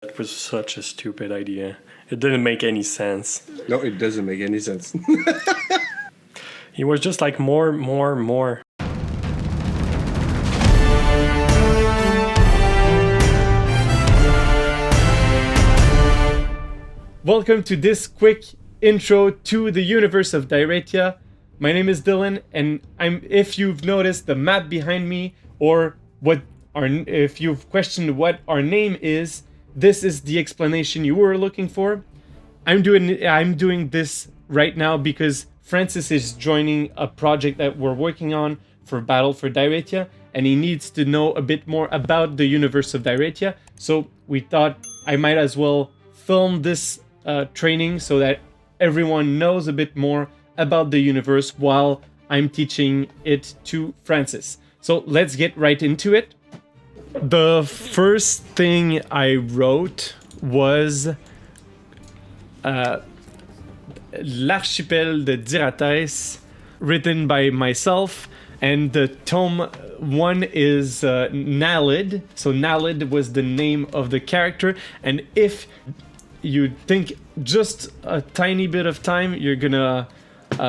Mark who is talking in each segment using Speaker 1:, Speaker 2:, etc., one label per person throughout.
Speaker 1: That was such a stupid idea. It didn't make any sense.
Speaker 2: No, it doesn't make any sense.
Speaker 1: He was just like more.
Speaker 3: Welcome to this quick intro to the universe of Diratia. My name is Dylan, and if you've noticed the map behind me, or if you've questioned what our name is, this is the explanation you were looking for. I'm doing this right now because Francis is joining a project that we're working on for Battle for Diratia, and he needs to know a bit more about the universe of Diratia. So we thought I might as well film this training so that everyone knows a bit more about the universe while I'm teaching it to Francis. So let's get right into it. The first thing I wrote was L'Archipel de Diratia, written by myself, and the tome 1 is Nalid. So Nalid was the name of the character, and if you think just a tiny bit of time, you're gonna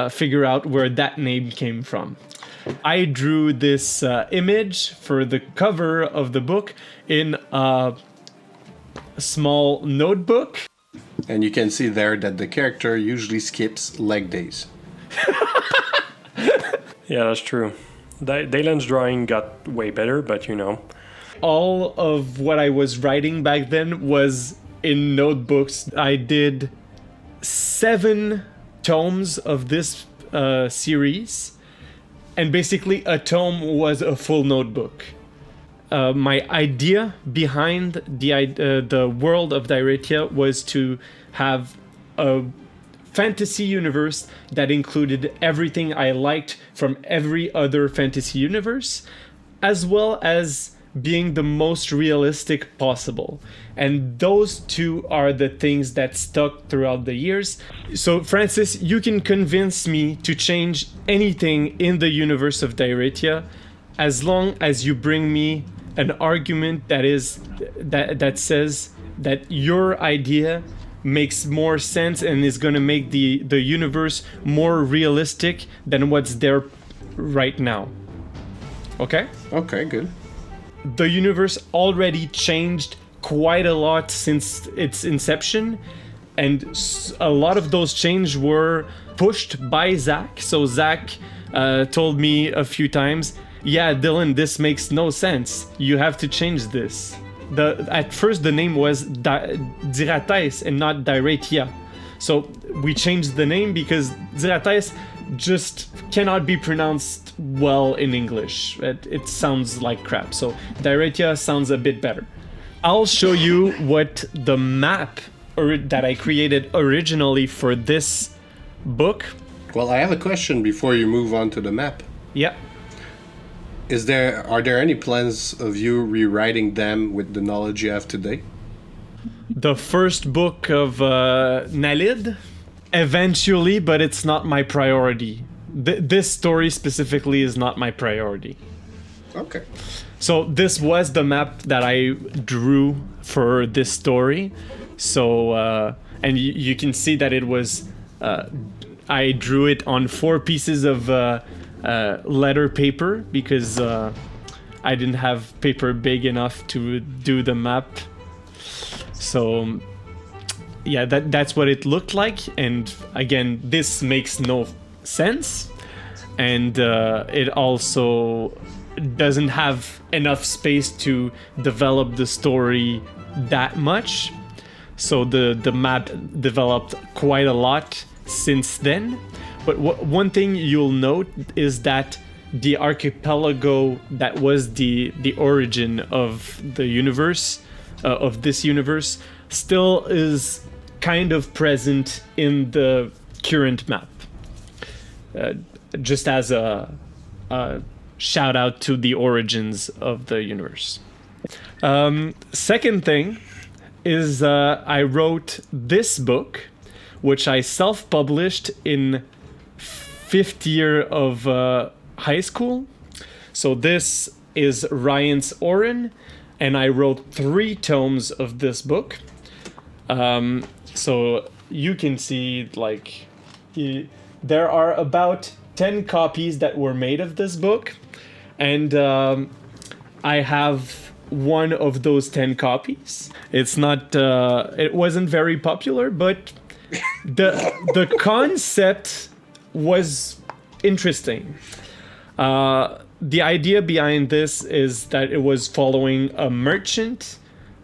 Speaker 3: figure out where that name came from. I drew this image for the cover of the book in a small notebook.
Speaker 2: And you can see there that the character usually skips leg days.
Speaker 1: Yeah, that's true. Dylan's drawing got way better, but you know.
Speaker 3: All of what I was writing back then was in notebooks. I did 7 tomes of this series, and basically a tome was a full notebook. My idea behind the world of Diratia was to have a fantasy universe that included everything I liked from every other fantasy universe, as well as being the most realistic possible. And those two are the things that stuck throughout the years. So Francis, you can convince me to change anything in the universe of Diratia as long as you bring me an argument that says that your idea makes more sense and is going to make the universe more realistic than what's there right now. Okay?
Speaker 2: Okay, good.
Speaker 3: The universe already changed quite a lot since its inception, and a lot of those changes were pushed by Zach. So Zach told me a few times, yeah, Dylan, this makes no sense. You have to change this. At first, the name was Diratia and not Diratia. So we changed the name because Diratia just cannot be pronounced well in English. It sounds like crap. So Diratia sounds a bit better. I'll show you what the map that I created originally for this book.
Speaker 2: Well, I have a question before you move on to the map.
Speaker 3: Yeah.
Speaker 2: Are there any plans of you rewriting them with the knowledge you have today?
Speaker 3: The first book of Nalid? Eventually, but it's not my priority. This story specifically is not my priority.
Speaker 2: Okay.
Speaker 3: So this was the map that I drew for this story. So, and you can see that it was, I drew it on 4 pieces of letter paper because I didn't have paper big enough to do the map. So yeah, that's what it looked like. And again, this makes no sense. And it also doesn't have enough space to develop the story that much. So the map developed quite a lot since then. But one thing you'll note is that the archipelago that was the origin of the universe, of this universe, still is kind of present in the current map. Just as a shout out to the origins of the universe. Second thing is I wrote this book, which I self-published in 5th year of high school. So this is Ryan's Oren, and I wrote 3 tomes of this book. So you can see, like, there are about 10 copies that were made of this book, and I have one of those 10 copies. It's not, it wasn't very popular, but the concept was interesting. The idea behind this is that it was following a merchant,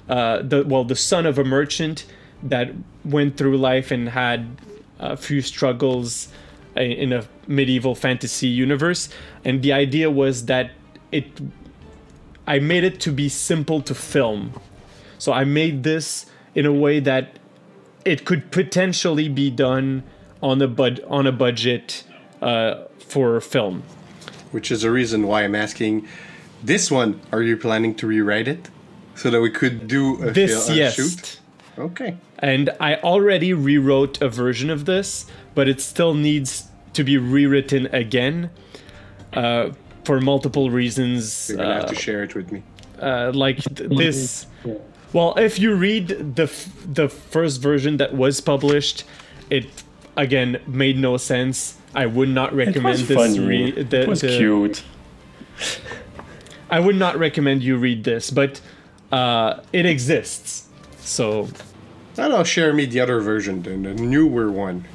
Speaker 3: the son of a merchant that went through life and had a few struggles in a medieval fantasy universe. And the idea was that I made it to be simple to film. So I made this in a way that it could potentially be done on a budget for film.
Speaker 2: Which is the reason why I'm asking this one. Are you planning to rewrite it so that we could do a
Speaker 3: yes.
Speaker 2: shoot? Okay.
Speaker 3: And I already rewrote a version of this, but it still needs to be rewritten again for multiple reasons.
Speaker 2: You're gonna have to share it with me.
Speaker 3: This. Well, if you read the first version that was published, it again made no sense. I would not recommend
Speaker 1: it was funny. It was cute.
Speaker 3: I would not recommend you read this, but it exists. So.
Speaker 2: I'll share me the other version, then the newer one.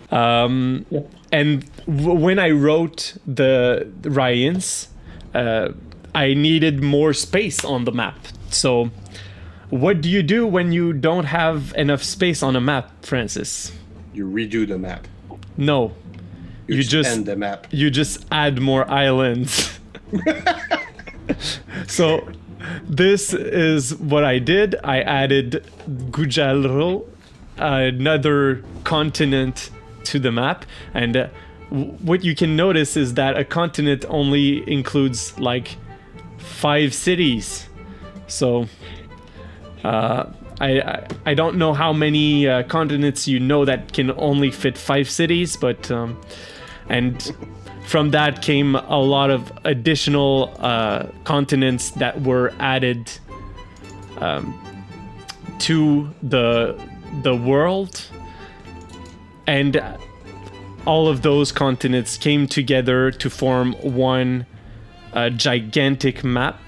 Speaker 3: And when I wrote the Ryans, I needed more space on the map. So, what do you do when you don't have enough space on a map, Francis?
Speaker 2: You redo the map.
Speaker 3: No. You just
Speaker 2: end the map.
Speaker 3: You just add more islands. So this is what I did. I added Gujalro, another continent, to the map, and what you can notice is that a continent only includes like 5 cities. So I don't know how many continents you know that can only fit 5 cities, but and from that came a lot of additional continents that were added to the world, and all of those continents came together to form one gigantic map.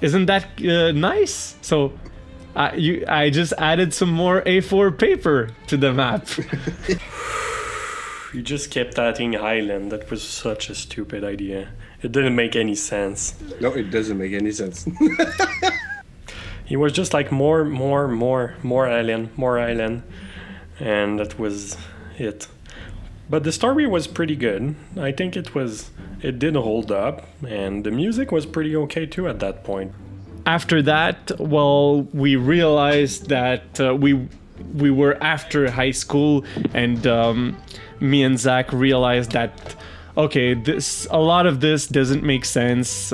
Speaker 3: Isn't that nice? So I just added some more A4 paper to the map.
Speaker 1: You just kept adding island. That was such a stupid idea. It didn't make any sense.
Speaker 2: No, it doesn't make any sense.
Speaker 1: It was just like more island, and that was it. But the story was pretty good. I think it did hold up, and the music was pretty okay too at that point.
Speaker 3: After that, well, we realized that we were after high school, and me and Zach realized that okay, a lot of this doesn't make sense,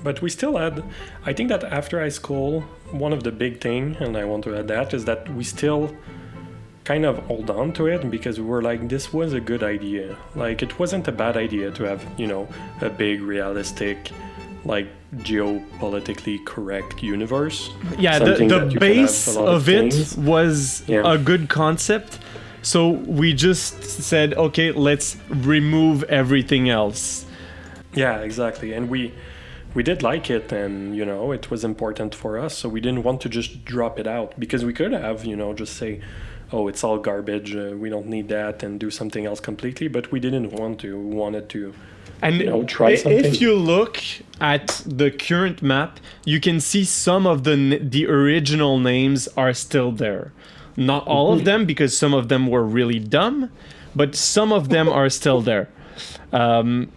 Speaker 1: but we still had. I think that after high school, one of the big thing, and I want to add that, is that we still kind of hold on to it because we were like, this was a good idea. Like, it wasn't a bad idea to have, a big, realistic, like, geopolitically correct universe.
Speaker 3: Yeah, the base of it was a good concept. So we just said, okay, let's remove everything else.
Speaker 1: Yeah, exactly. And we did like it, and, it was important for us. So we didn't want to just drop it out, because we could have, just say, oh, it's all garbage, we don't need that, and do something else completely. But we didn't want to. We wanted to, try something.
Speaker 3: If you look at the current map, you can see some of the original names are still there. Not all of them, because some of them were really dumb, but some of them are still there. And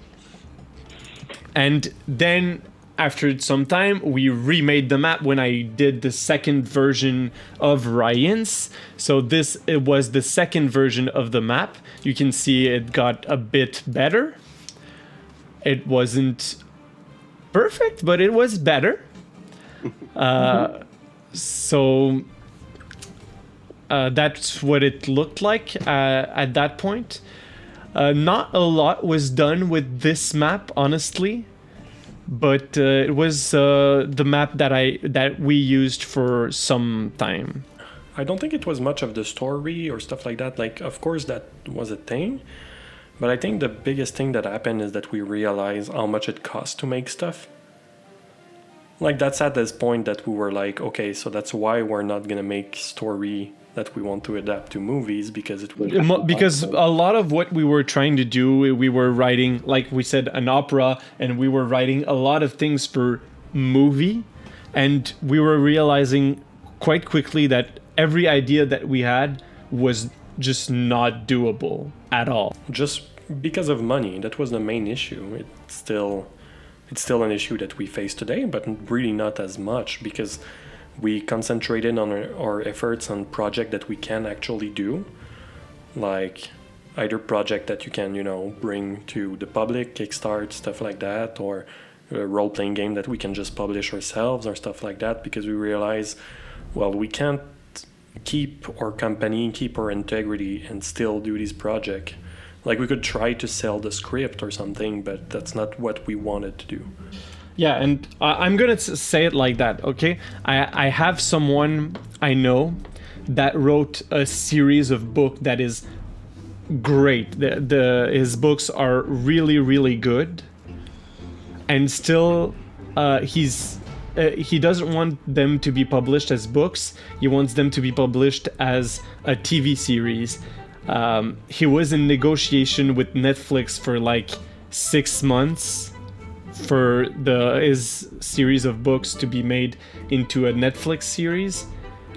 Speaker 3: then after some time, we remade the map when I did the second version of Ryans. So it was the second version of the map. You can see it got a bit better. It wasn't perfect, but it was better. So that's what it looked like at that point. Not a lot was done with this map, honestly. but it was the map that we used for some time.
Speaker 1: I don't think it was much of the story or stuff like that. Like, of course, that was a thing. But I think the biggest thing that happened is that we realized how much it costs to make stuff. Like, that's at this point that we were like, okay, so that's why we're not going to make story that we want to adapt to movies, because it would...
Speaker 3: Because a lot of what we were trying to do, we were writing, like we said, an opera, and we were writing a lot of things for movie. And we were realizing quite quickly that every idea that we had was just not doable at all.
Speaker 1: Just because of money, that was the main issue. It's still an issue that we face today, but really not as much, because we concentrated on our efforts on projects that we can actually do, like either project that you can, bring to the public, Kickstarter, stuff like that, or a role-playing game that we can just publish ourselves or stuff like that, because we realize, well, we can't keep our company, keep our integrity, and still do this project. Like, we could try to sell the script or something, but that's not what we wanted to do.
Speaker 3: Yeah, and I'm gonna say it like that, okay? I have someone I know that wrote a series of books that is great. His books are really, really good, and still he doesn't want them to be published as books. He wants them to be published as a TV series. He was in negotiation with Netflix for like 6 months for his series of books to be made into a Netflix series,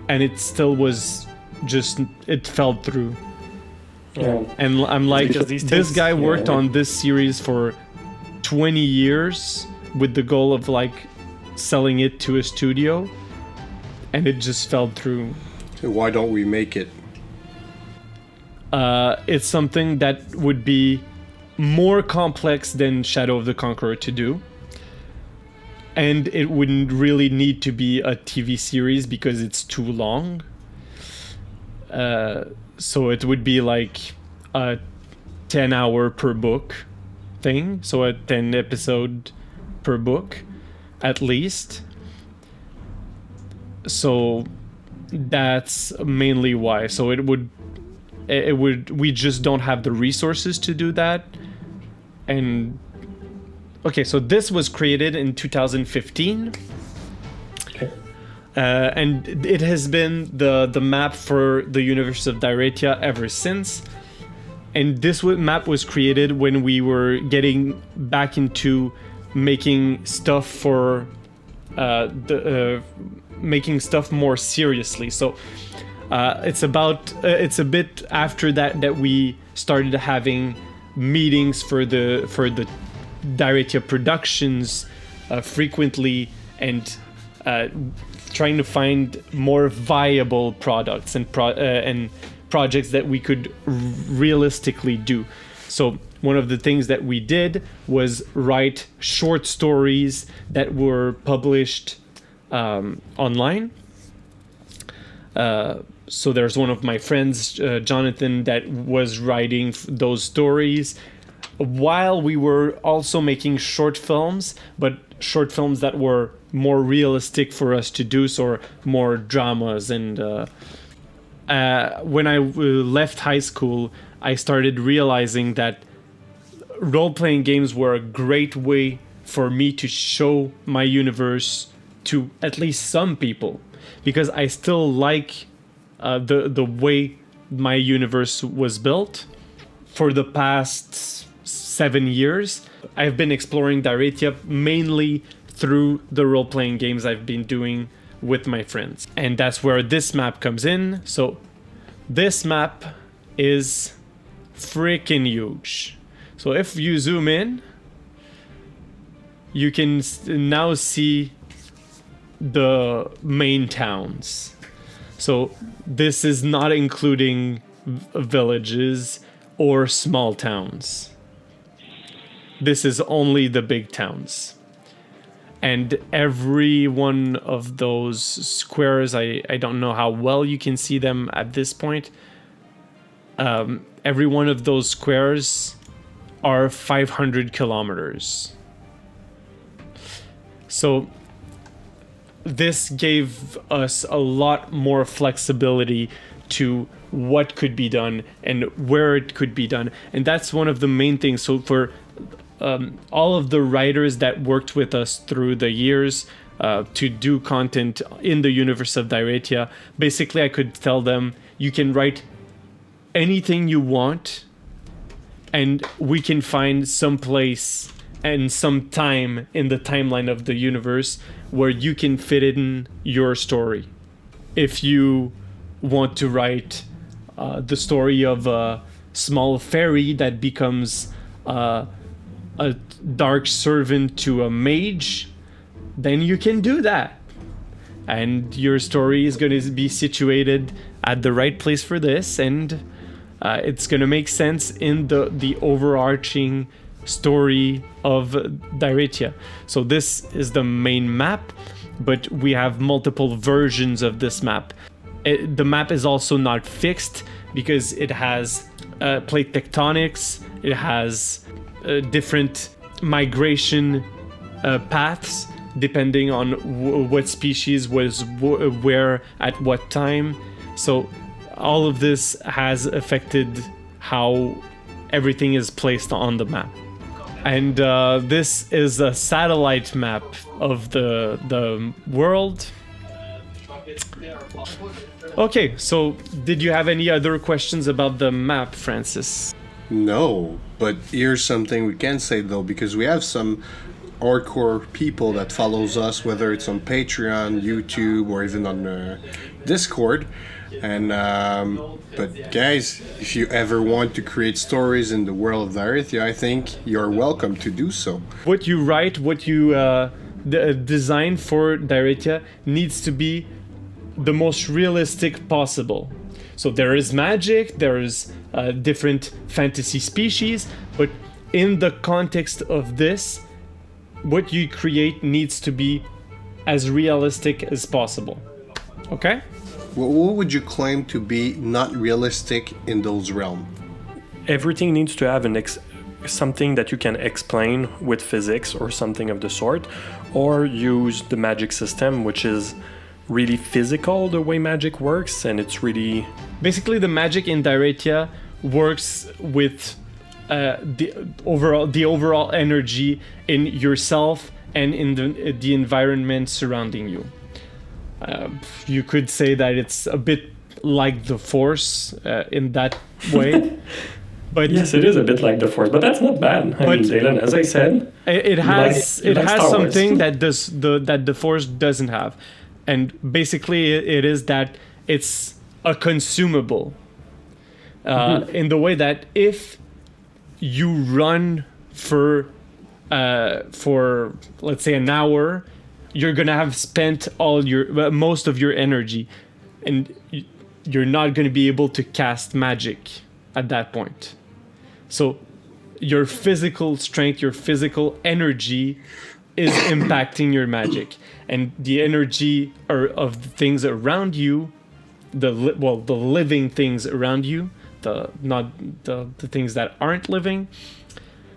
Speaker 3: and it still was just, it fell through.
Speaker 1: Yeah.
Speaker 3: And I'm like, this guy worked
Speaker 1: yeah.
Speaker 3: on this series for 20 years with the goal of like selling it to a studio, and it just fell through.
Speaker 2: So why don't we make it?
Speaker 3: It's something that would be more complex than Shadow of the Conqueror to do, and it wouldn't really need to be a TV series because it's too long. So it would be like a 10-hour per book thing, so a 10 episode per book at least. So that's mainly why. So it would we just don't have the resources to do that. And okay, so this was created in 2015.
Speaker 1: Okay.
Speaker 3: And it has been the map for the universe of Diratia ever since. And this map was created when we were getting back into making stuff for making stuff more seriously. So it's a bit after that we started having meetings for the Diratia productions frequently, and trying to find more viable products and projects that we could realistically do. So one of the things that we did was write short stories that were published online. So there's one of my friends, Jonathan, that was writing those stories while we were also making short films, but short films that were more realistic for us to do, so more dramas. And when I left high school, I started realizing that role-playing games were a great way for me to show my universe to at least some people, because I still like the way my universe was built. For the past 7 years, I've been exploring Diratia mainly through the role-playing games I've been doing with my friends. And that's where this map comes in. So this map is freaking huge. So if you zoom in, you can now see the main towns. So this is not including villages or small towns. This is only the big towns. And every one of those squares, I don't know how well you can see them at this point. Every one of those squares are 500 kilometers. So this gave us a lot more flexibility to what could be done and where it could be done. And that's one of the main things. So for all of the writers that worked with us through the years to do content in the universe of Diratia, basically I could tell them, you can write anything you want and we can find some place and some time in the timeline of the universe where you can fit in your story. If you want to write the story of a small fairy that becomes a dark servant to a mage, then you can do that. And your story is going to be situated at the right place for this, and it's going to make sense in the overarching story of Diratia. So this is the main map, but we have multiple versions of this map. The map is also not fixed because it has plate tectonics, it has different migration paths depending on what species was where at what time. So all of this has affected how everything is placed on the map. And this is a satellite map of the world. Okay, so did you have any other questions about the map, Francis?
Speaker 2: No, but here's something we can say though, because we have some hardcore people that follows us, whether it's on Patreon, YouTube, or even on Discord. And but guys, if you ever want to create stories in the world of Diratia, I think you're welcome to do so.
Speaker 3: What you write, what you design for Diratia needs to be the most realistic possible. So there is magic, there is different fantasy species, but in the context of this, what you create needs to be as realistic as possible. Okay?
Speaker 2: What would you claim to be not realistic in those realms?
Speaker 1: Everything needs to have something that you can explain with physics or something of the sort, or use the magic system, which is really physical the way magic works, and it's really...
Speaker 3: Basically, the magic in Diratia works with the overall energy in yourself and in the environment surrounding you. You could say that it's a bit like the Force in that way. But
Speaker 1: yes, it is a bit like the Force, but that's not bad. I mean, Dalen, as I said,
Speaker 3: it has something that the Force doesn't have, and basically it is that it's a consumable. In the way that if you run for let's say an hour, you're gonna have spent most of your energy, and you're not gonna be able to cast magic at that point. So your physical strength, your physical energy is impacting your magic, and the energy of the things around you, the living things around you, not the things that aren't living,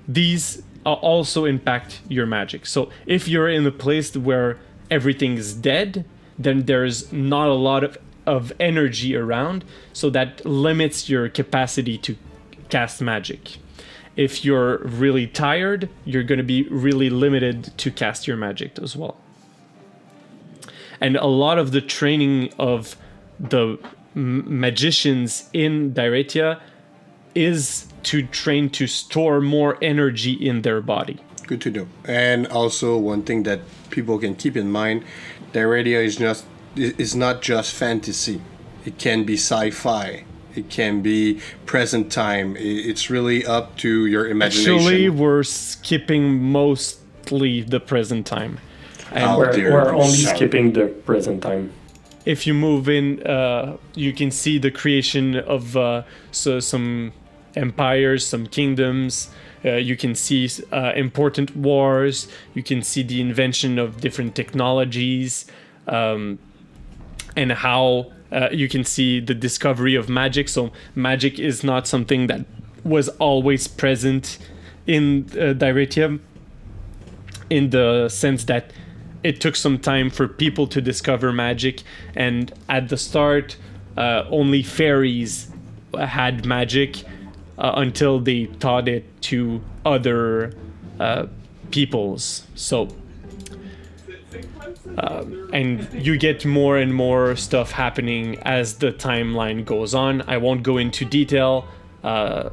Speaker 3: these also impact your magic. So if you're in a place where everything is dead, then there's not a lot of energy around, so that limits your capacity to cast magic. If you're really tired, you're going to be really limited to cast your magic as well. And a lot of the training of the magicians in Diratia is to train to store more energy in their body.
Speaker 2: Good to know. And also one thing that people can keep in mind, Diratia is not just fantasy. It can be sci-fi. It can be present time. It's really up to your imagination.
Speaker 3: Actually, we're skipping mostly the present time.
Speaker 1: And we're only skipping the present time.
Speaker 3: If you move in, you can see the creation of some empires, some kingdoms. You can see important wars. You can see the invention of different technologies, and how you can see the discovery of magic. So magic is not something that was always present in Diratia, in the sense that it took some time for people to discover magic, and at the start, only fairies had magic until they taught it to other peoples. So, and you get more and more stuff happening as the timeline goes on. I won't go into detail.
Speaker 2: Oh,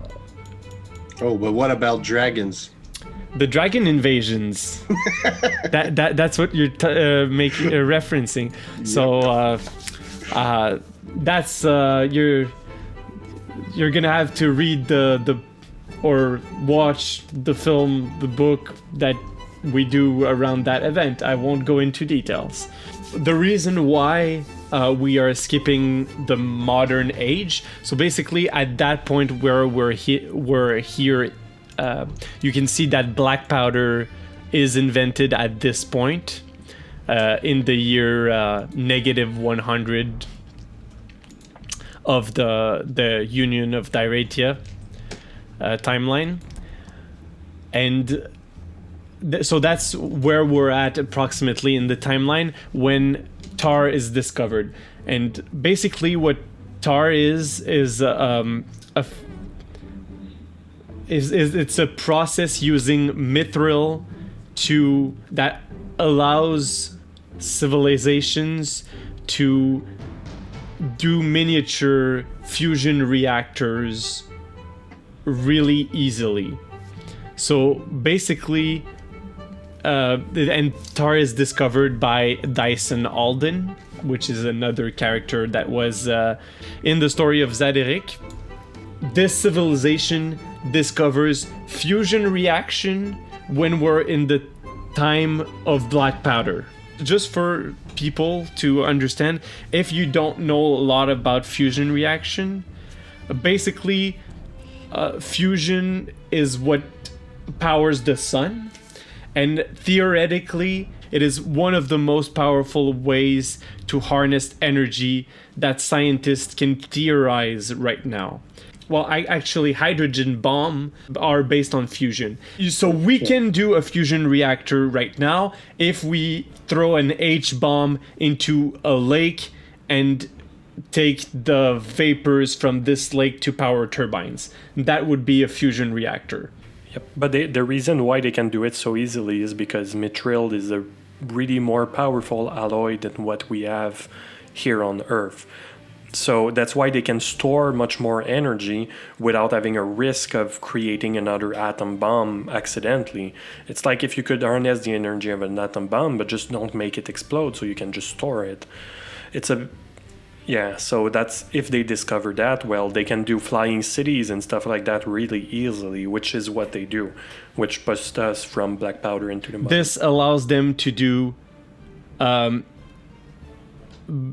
Speaker 2: but what about dragons?
Speaker 3: The dragon invasions. That's what you're referencing. So that's you're gonna have to read the or watch the film, the book that we do around that event. I won't go into details. The reason why we are skipping the modern age, so basically at that point where we're here, you can see that black powder is invented at this point in the year -100 of the Union of Diratia timeline, and so that's where we're at approximately in the timeline when tar is discovered. And basically what tar is it's a process using mithril that allows civilizations to do miniature fusion reactors really easily. So basically, and tar is discovered by Dyson Alden, which is another character that was in the story of Zaderic. This civilization discovers fusion reaction when we're in the time of black powder. Just for people to understand, if you don't know a lot about fusion reaction, basically fusion is what powers the sun, and theoretically it is one of the most powerful ways to harness energy that scientists can theorize right now. Well, actually, hydrogen bomb are based on fusion. So we can do a fusion reactor right now if we throw an H-bomb into a lake and take the vapors from this lake to power turbines. That would be a fusion reactor.
Speaker 1: Yep. But the reason why they can do it so easily is because mithril is a really more powerful alloy than what we have here on Earth. So that's why they can store much more energy without having a risk of creating another atom bomb accidentally. It's like if you could harness the energy of an atom bomb, but just don't make it explode, so you can just store it. So that's, if they discover that, well, they can do flying cities and stuff like that really easily, which is what they do, which pushed us from black powder into the mud.
Speaker 3: This allows them to do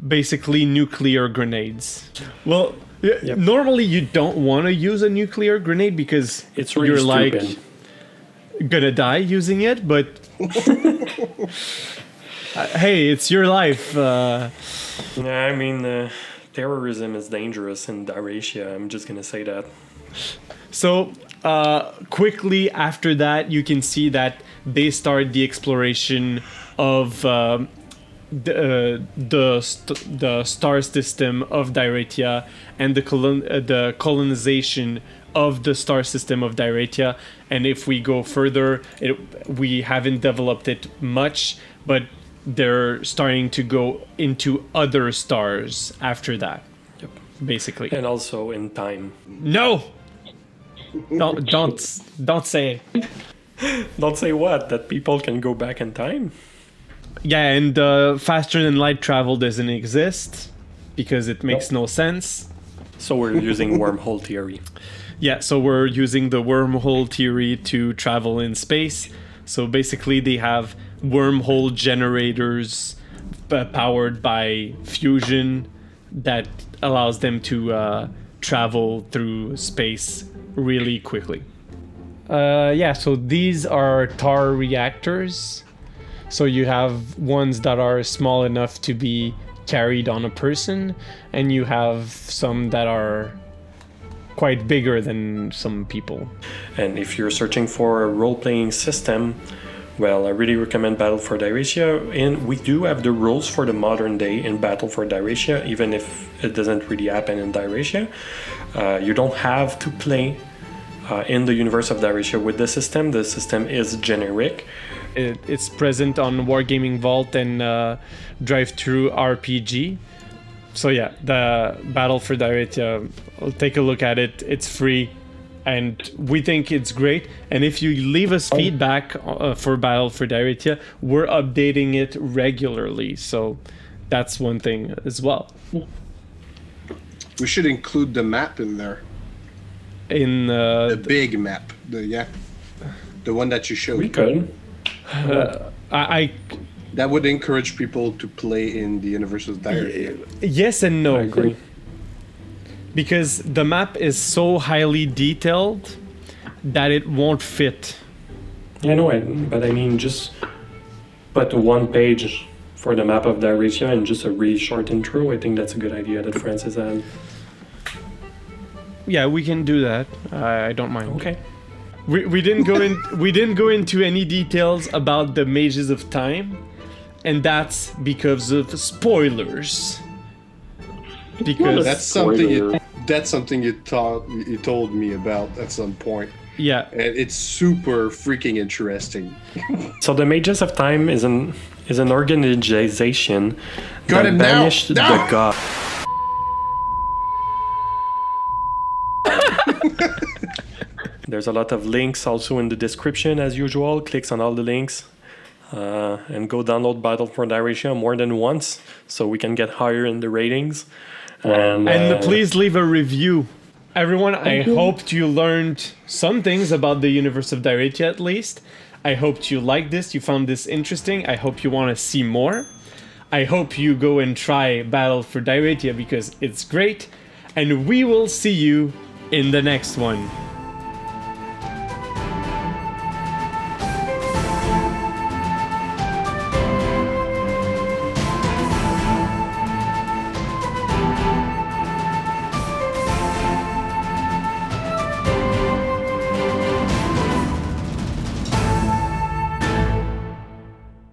Speaker 3: basically nuclear grenades. Well, yep. Normally you don't want to use a nuclear grenade because
Speaker 1: it's really stupid.
Speaker 3: Like gonna die using it, but hey, it's your life.
Speaker 1: I mean, terrorism is dangerous in Diratia. I'm just gonna say that.
Speaker 3: So quickly after that, you can see that they start the exploration of the star system of Diratia and the colonization of the star system of Diratia. And if we go further, we haven't developed it much, but they're starting to go into other stars after that.
Speaker 1: Yep.
Speaker 3: Basically.
Speaker 1: And also in time.
Speaker 3: No. Don't say.
Speaker 1: Don't say what? That people can go back in time?
Speaker 3: Yeah, and faster than light travel doesn't exist because it makes no sense.
Speaker 1: So we're using wormhole theory.
Speaker 3: Yeah, so we're using the wormhole theory to travel in space. So basically they have wormhole generators powered by fusion that allows them to travel through space really quickly. So these are tar reactors. So you have ones that are small enough to be carried on a person, and you have some that are quite bigger than some people.
Speaker 1: And if you're searching for a role-playing system well, I really recommend Battle for Diratia, and we do have the rules for the modern day in Battle for Diratia, even if it doesn't really happen in Diratia. You don't have to play in the universe of Diratia with the system. The system is generic.
Speaker 3: It's present on Wargaming Vault and Drive-Thru RPG. So yeah, the Battle for Diratia, take a look at it. It's free, and we think it's great. And if you leave us feedback for Battle for Diratia, we're updating it regularly. So that's one thing as well.
Speaker 2: We should include the map in there.
Speaker 3: In
Speaker 2: The big map. The one that you showed.
Speaker 1: We could.
Speaker 2: That would encourage people to play in the universe of Diratia.
Speaker 3: Yes and no.
Speaker 1: I agree.
Speaker 3: Because the map is so highly detailed that it won't fit.
Speaker 1: I know it, but I mean, just put 1 page for the map of Diratia and just a really short intro. I think that's a good idea that Francis had.
Speaker 3: Yeah, we can do that. I don't mind.
Speaker 1: Okay.
Speaker 3: We didn't go into any details about the Mages of Time, and that's because of spoilers. Because
Speaker 2: That's something you told me about at some point.
Speaker 3: yeah,
Speaker 2: And it's super freaking interesting.
Speaker 1: So the Mages of Time is an organization
Speaker 2: Got
Speaker 1: that
Speaker 2: it now.
Speaker 1: banished the
Speaker 2: Now.
Speaker 1: god. There's a lot of links also in the description as usual. Clicks on all the links and go download Battle for Diratia more than once so we can get higher in the ratings.
Speaker 3: and please leave a review. Everyone, I hoped you learned some things about the universe of Diratia at least. I hoped you liked this, you found this interesting. I hope you want to see more. I hope you go and try Battle for Diratia because it's great. And we will see you in the next one.